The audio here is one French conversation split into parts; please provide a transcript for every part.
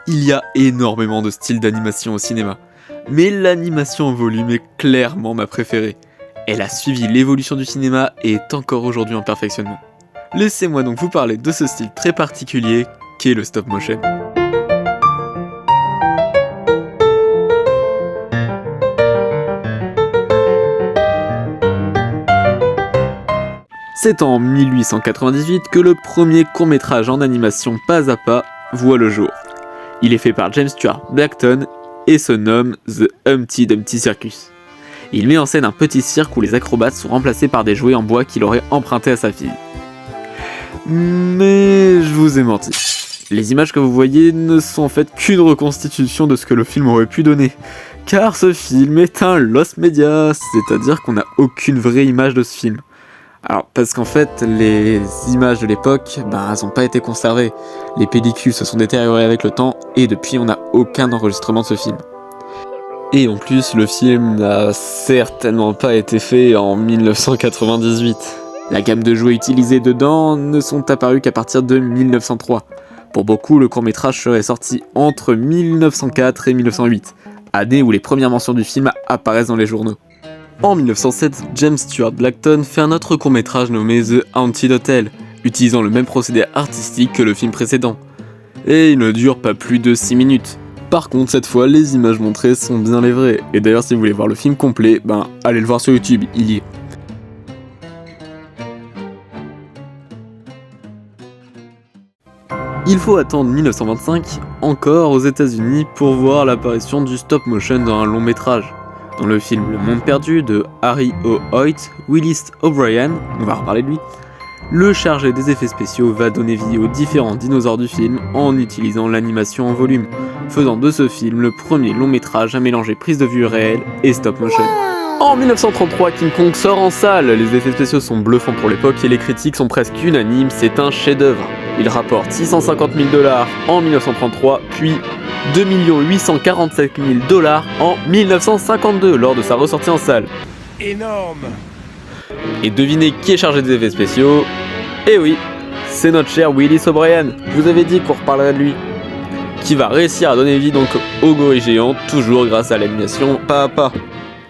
Il y a énormément de styles d'animation au cinéma, mais l'animation en volume est clairement ma préférée. Elle a suivi l'évolution du cinéma et est encore aujourd'hui en perfectionnement. Laissez-moi donc vous parler de ce style très particulier qu'est le stop motion. C'est en 1898 que le premier court-métrage en animation pas à pas voit le jour. Il est fait par James Stuart Blackton et se nomme The Humpty Dumpty Circus. Il met en scène un petit cirque où les acrobates sont remplacés par des jouets en bois qu'il aurait empruntés à sa fille. Mais je vous ai menti. Les images que vous voyez ne sont en fait qu'une reconstitution de ce que le film aurait pu donner. Car ce film est un lost media, c'est-à-dire qu'on n'a aucune vraie image de ce film. Alors, parce qu'en fait, les images de l'époque, elles n'ont pas été conservées. Les pellicules se sont détériorées avec le temps, et depuis, on n'a aucun enregistrement de ce film. Et en plus, le film n'a certainement pas été fait en 1998. La gamme de jouets utilisés dedans ne sont apparus qu'à partir de 1903. Pour beaucoup, le court-métrage serait sorti entre 1904 et 1908, année où les premières mentions du film apparaissent dans les journaux. En 1907, James Stuart Blackton fait un autre court-métrage nommé The Haunted Hotel, utilisant le même procédé artistique que le film précédent. Et il ne dure pas plus de 6 minutes. Par contre, cette fois, les images montrées sont bien les vraies. Et d'ailleurs, si vous voulez voir le film complet, allez le voir sur YouTube, il y est. Il faut attendre 1925, encore aux États-Unis, pour voir l'apparition du stop motion dans un long métrage. Dans le film Le Monde Perdu de Harry O. Hoyt, Willis O'Brien, on va reparler de lui, le chargé des effets spéciaux va donner vie aux différents dinosaures du film en utilisant l'animation en volume, faisant de ce film le premier long métrage à mélanger prise de vue réelle et stop motion. En 1933, King Kong sort en salle, les effets spéciaux sont bluffants pour l'époque et les critiques sont presque unanimes, c'est un chef-d'œuvre. Il rapporte 650 000 $ en 1933, puis 2 847 000 $ en 1952 lors de sa ressortie en salle. Énorme! Et devinez qui est chargé des effets spéciaux? Eh oui, c'est notre cher Willis O'Brien, je vous avais dit qu'on reparlerait de lui. Qui va réussir à donner vie donc au gorille géant, toujours grâce à l'animation pas à pas.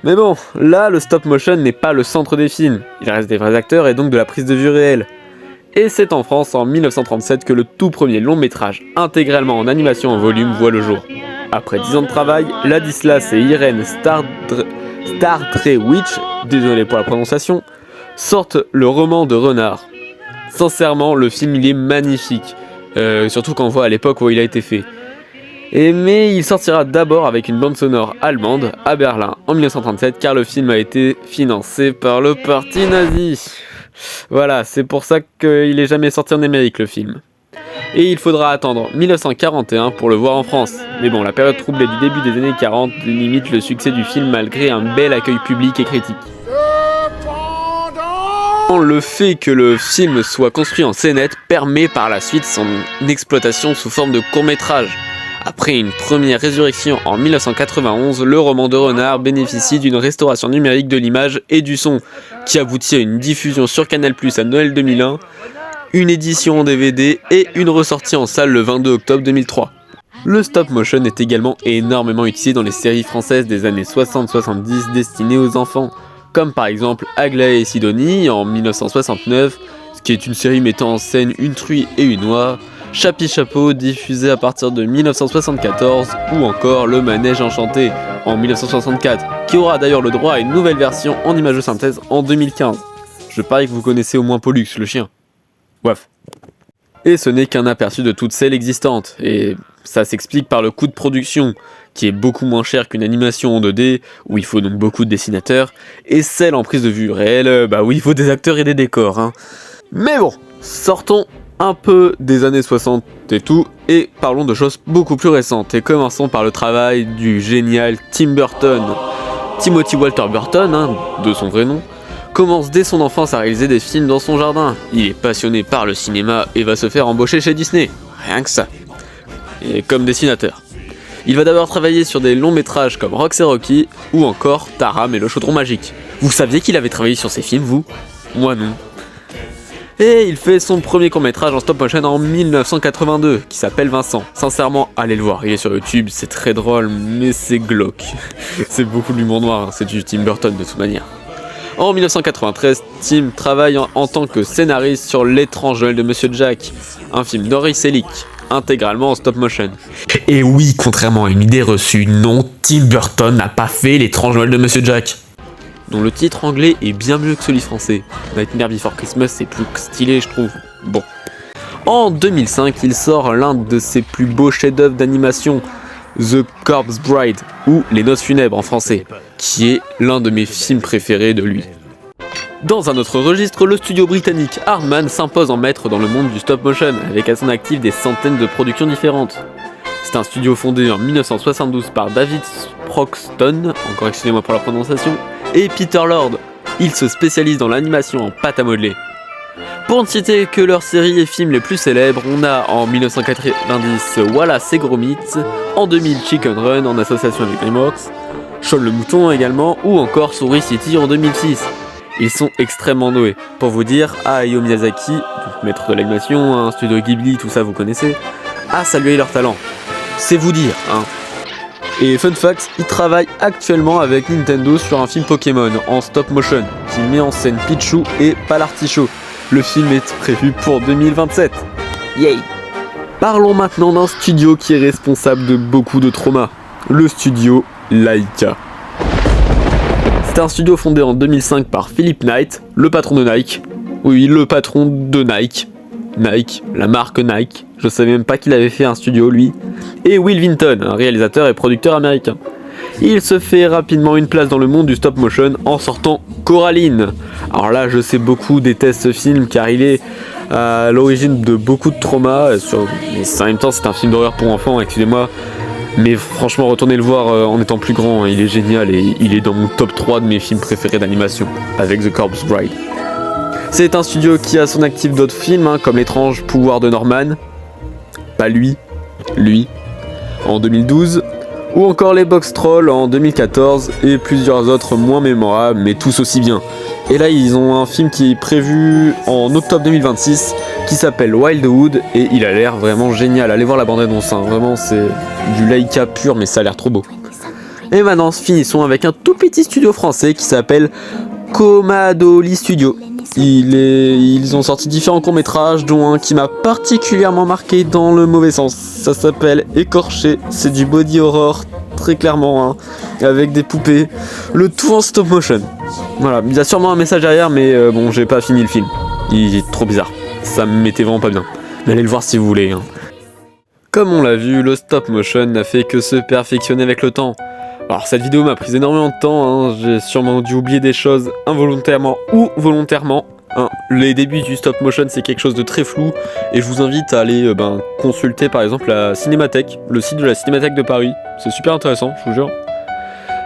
Mais bon, là le stop motion n'est pas le centre des films, il reste des vrais acteurs et donc de la prise de vue réelle. Et c'est en France en 1937 que le tout premier long métrage intégralement en animation en volume voit le jour. Après 10 ans de travail, Ladislas et Irène Stardrewitch, désolé pour la prononciation, sortent le roman de Renard. Sincèrement, le film il est magnifique, surtout quand on voit à l'époque où il a été fait. Mais il sortira d'abord avec une bande sonore allemande à Berlin en 1937 car le film a été financé par le parti nazi. Voilà, c'est pour ça qu'il est jamais sorti en Amérique le film. Et il faudra attendre 1941 pour le voir en France. Mais bon, la période troublée du début des années 40 limite le succès du film malgré un bel accueil public et critique. Le fait que le film soit construit en scénette permet par la suite son exploitation sous forme de court-métrage. Après une première résurrection en 1991, le roman de Renard bénéficie d'une restauration numérique de l'image et du son, qui aboutit à une diffusion sur Canal+ à Noël 2001, une édition en DVD et une ressortie en salle le 22 octobre 2003. Le stop motion est également énormément utilisé dans les séries françaises des années 60-70 destinées aux enfants, comme par exemple Aglaé et Sidonie en 1969, ce qui est une série mettant en scène une truie et une oie, Chapi Chapeau diffusé à partir de 1974 ou encore Le Manège Enchanté en 1964 qui aura d'ailleurs le droit à une nouvelle version en image de synthèse en 2015. Je parie que vous connaissez au moins Pollux, le chien. Bref. Et ce n'est qu'un aperçu de toutes celles existantes et ça s'explique par le coût de production qui est beaucoup moins cher qu'une animation en 2D où il faut donc beaucoup de dessinateurs et celle en prise de vue réelle, où il faut des acteurs et des décors. Mais bon, sortons un peu des années 60 et tout, et parlons de choses beaucoup plus récentes, et commençons par le travail du génial Tim Burton. Timothy Walter Burton, de son vrai nom, commence dès son enfance à réaliser des films dans son jardin. Il est passionné par le cinéma et va se faire embaucher chez Disney, rien que ça, et comme dessinateur. Il va d'abord travailler sur des longs métrages comme Rox et Rocky, ou encore Taram et le chaudron magique. Vous saviez qu'il avait travaillé sur ces films, vous? Moi non. Et il fait son premier court-métrage en stop-motion en 1982, qui s'appelle Vincent. Sincèrement, allez le voir, il est sur YouTube, c'est très drôle, mais c'est glauque. C'est beaucoup de l'humour noir, hein, c'est du Tim Burton de toute manière. En 1993, Tim travaille en tant que scénariste sur L'étrange Noël de Monsieur Jack, un film d'Henry Selick, intégralement en stop-motion. Et oui, contrairement à une idée reçue, non, Tim Burton n'a pas fait L'étrange Noël de Monsieur Jack, dont le titre anglais est bien mieux que celui français. Nightmare Before Christmas, c'est plus stylé, je trouve. Bon. En 2005, il sort l'un de ses plus beaux chefs-d'œuvre d'animation, The Corpse Bride, ou Les Noces Funèbres en français, qui est l'un de mes films préférés de lui. Dans un autre registre, le studio britannique Aardman s'impose en maître dans le monde du stop-motion, avec à son actif des centaines de productions différentes. C'est un studio fondé en 1972 par David Sproxton, encore excusez-moi pour la prononciation, et Peter Lord. Ils se spécialisent dans l'animation en pâte à modeler. Pour ne citer que leurs séries et films les plus célèbres, on a en 1990 Wallace et Gromit, en 2000 Chicken Run en association avec DreamWorks, Shaun le Mouton également, ou encore Story City en 2006. Ils sont extrêmement doués. Pour vous dire, Hayao Miyazaki, maître de l'animation, un studio Ghibli, tout ça vous connaissez, a salué leur talent. C'est vous dire, hein. Et fun fact, il travaille actuellement avec Nintendo sur un film Pokémon en stop motion qui met en scène Pichu et Palartichaut. Le film est prévu pour 2027. Yay! Parlons maintenant d'un studio qui est responsable de beaucoup de traumas. Le studio Laika. C'est un studio fondé en 2005 par Philip Knight, le patron de Nike. Oui, le patron de Nike. Nike, la marque Nike. Je savais même pas qu'il avait fait un studio, lui. Et Will Vinton, un réalisateur et producteur américain. Il se fait rapidement une place dans le monde du stop motion en sortant Coraline. Alors là, je sais beaucoup détestent ce film car il est à l'origine de beaucoup de traumas. Mais en même temps, c'est un film d'horreur pour enfants, excusez-moi. Mais franchement, retournez le voir en étant plus grand, il est génial et il est dans mon top 3 de mes films préférés d'animation, avec The Corpse Bride. C'est un studio qui a son actif d'autres films, comme L'étrange pouvoir de Norman, pas lui, en 2012, ou encore Les Box Trolls en 2014, et plusieurs autres moins mémorables, mais tous aussi bien. Et là, ils ont un film qui est prévu en octobre 2026, qui s'appelle Wildwood, et il a l'air vraiment génial. Allez voir la bande-annonce, vraiment, c'est du Laika pur, mais ça a l'air trop beau. Et maintenant, finissons avec un tout petit studio français qui s'appelle Comadoli Studio. Ils ont sorti différents courts-métrages, dont un qui m'a particulièrement marqué dans le mauvais sens. Ça s'appelle Écorché, c'est du body horror, très clairement, avec des poupées, le tout en stop motion. Voilà, il y a sûrement un message derrière, mais bon, j'ai pas fini le film. Il est trop bizarre, ça me mettait vraiment pas bien. Mais allez le voir si vous voulez. Comme on l'a vu, le stop motion n'a fait que se perfectionner avec le temps. Alors cette vidéo m'a pris énormément de temps, j'ai sûrement dû oublier des choses involontairement ou volontairement. Les débuts du stop motion c'est quelque chose de très flou et je vous invite à aller consulter par exemple la Cinémathèque, le site de la Cinémathèque de Paris, c'est super intéressant je vous jure.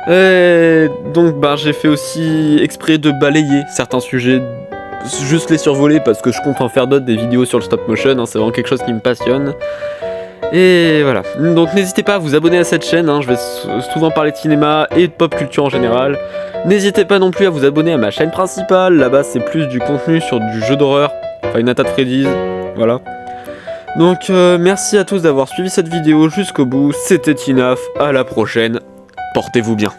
Et donc j'ai fait aussi exprès de balayer certains sujets, juste les survoler parce que je compte en faire d'autres, des vidéos sur le stop motion, c'est vraiment quelque chose qui me passionne. Et voilà, donc n'hésitez pas à vous abonner à cette chaîne, je vais souvent parler de cinéma et de pop culture en général. N'hésitez pas non plus à vous abonner à ma chaîne principale, là-bas c'est plus du contenu sur du jeu d'horreur, Five Nights at Freddy's, voilà. Donc merci à tous d'avoir suivi cette vidéo jusqu'au bout, c'était Tinaf, à la prochaine, portez-vous bien.